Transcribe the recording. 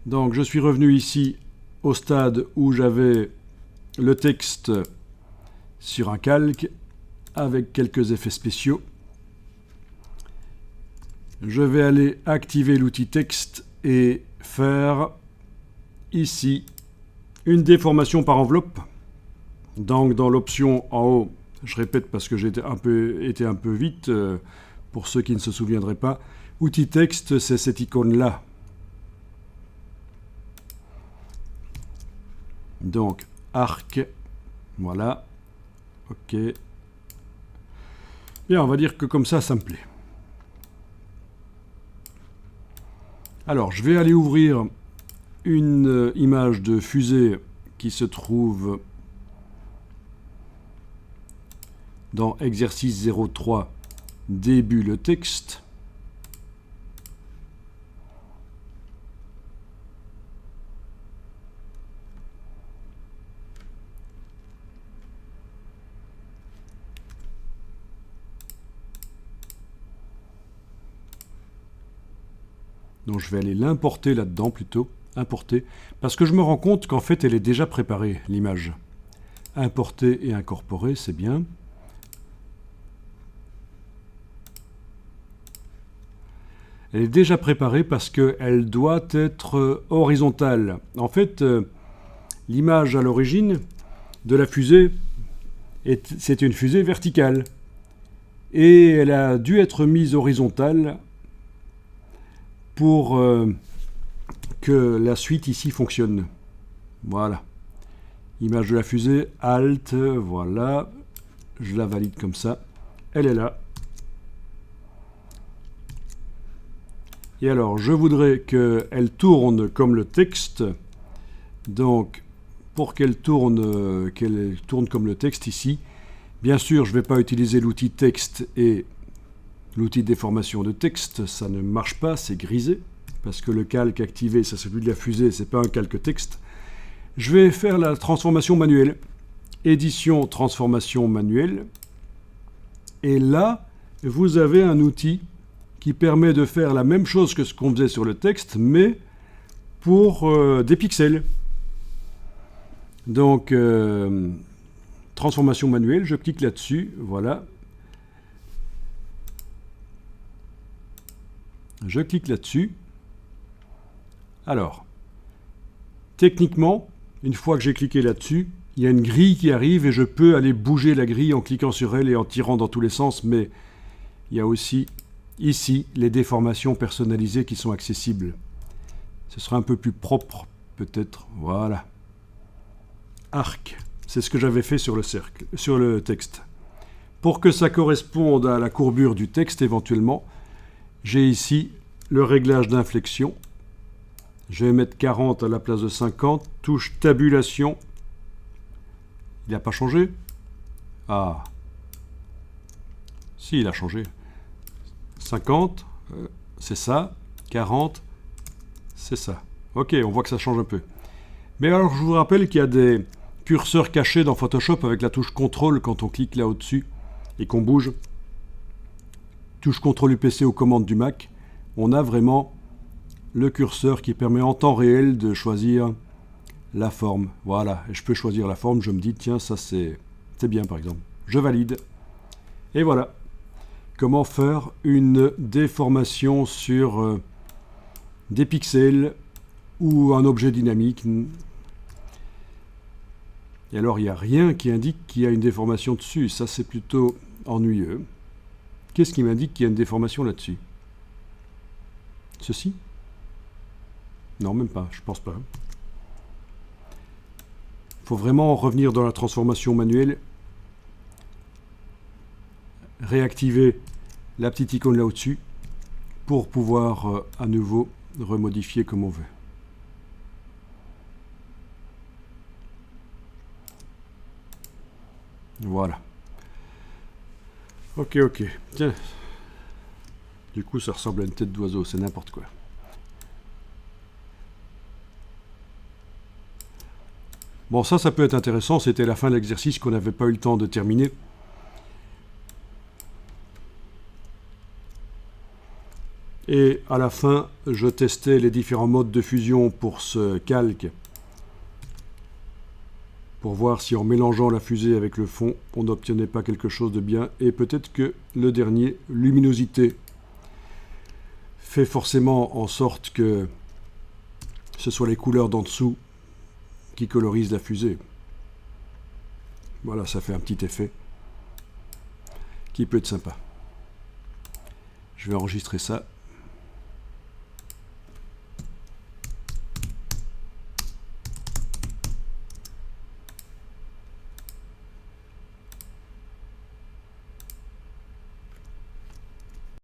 Donc je suis revenu ici au stade où j'avais le texte sur un calque avec quelques effets spéciaux. Je vais aller activer l'outil texte et faire ici une déformation par enveloppe. Donc dans l'option en haut, je répète parce que j'ai été un peu vite, pour ceux qui ne se souviendraient pas, outil texte, c'est cette icône-là. Donc arc, voilà, ok. Bien, on va dire que comme ça me plaît. Alors, je vais aller ouvrir une image de fusée qui se trouve dans exercice 03, début le texte. Donc je vais aller l'importer là-dedans plutôt, importer, parce que je me rends compte qu'en fait elle est déjà préparée, l'image. Importer et incorporer, c'est bien. Elle est déjà préparée parce qu'elle doit être horizontale. En fait, l'image à l'origine de la fusée, c'est une fusée verticale. Et elle a dû être mise horizontale pour que la suite ici fonctionne. Voilà. Image de la fusée, Alt, voilà. Je la valide comme ça. Elle est là. Et alors, je voudrais qu'elle tourne comme le texte. Donc, pour qu'elle tourne comme le texte ici, bien sûr, je ne vais pas utiliser l'outil texte et l'outil de déformation de texte. Ça ne marche pas, c'est grisé. Parce que le calque activé, ça c'est celui de la fusée, c'est pas un calque texte. Je vais faire la transformation manuelle. Édition, transformation manuelle. Et là, vous avez un outil qui permet de faire la même chose que ce qu'on faisait sur le texte, mais pour des pixels. Donc, transformation manuelle, je clique là-dessus, voilà. Je clique là-dessus. Alors, techniquement, une fois que j'ai cliqué là-dessus, il y a une grille qui arrive et je peux aller bouger la grille en cliquant sur elle et en tirant dans tous les sens, mais il y a aussi ici les déformations personnalisées qui sont accessibles. Ce sera un peu plus propre, peut-être. Voilà. Arc, c'est ce que j'avais fait sur le texte. Pour que ça corresponde à la courbure du texte, éventuellement, j'ai ici le réglage d'inflexion. Je vais mettre 40 à la place de 50. Touche tabulation. Il n'a pas changé? Ah. Si, il a changé. 50, c'est ça. 40, c'est ça. Ok, on voit que ça change un peu. Mais alors, je vous rappelle qu'il y a des curseurs cachés dans Photoshop avec la touche CTRL quand on clique là au-dessus et qu'on bouge. Touche CTRL UPC aux commandes du Mac. On a vraiment le curseur qui permet en temps réel de choisir la forme. Voilà, et je peux choisir la forme, je me dis, tiens, ça c'est bien par exemple. Je valide. Et voilà. Comment faire une déformation sur des pixels ou un objet dynamique. Et alors, il n'y a rien qui indique qu'il y a une déformation dessus. Ça, c'est plutôt ennuyeux. Qu'est-ce qui m'indique qu'il y a une déformation là-dessus? Ceci? Non, même pas, je pense pas. Il faut vraiment revenir dans la transformation manuelle, réactiver la petite icône là au-dessus pour pouvoir à nouveau remodifier comme on veut. Voilà. Ok. Tiens. Du coup, ça ressemble à une tête d'oiseau, c'est n'importe quoi. Bon, ça peut être intéressant. C'était la fin de l'exercice qu'on n'avait pas eu le temps de terminer. Et à la fin, je testais les différents modes de fusion pour ce calque, pour voir si en mélangeant la fusée avec le fond, on n'obtenait pas quelque chose de bien. Et peut-être que le dernier, luminosité, fait forcément en sorte que ce soit les couleurs d'en dessous qui colorisent la fusée. Voilà, ça fait un petit effet qui peut être sympa. Je vais enregistrer ça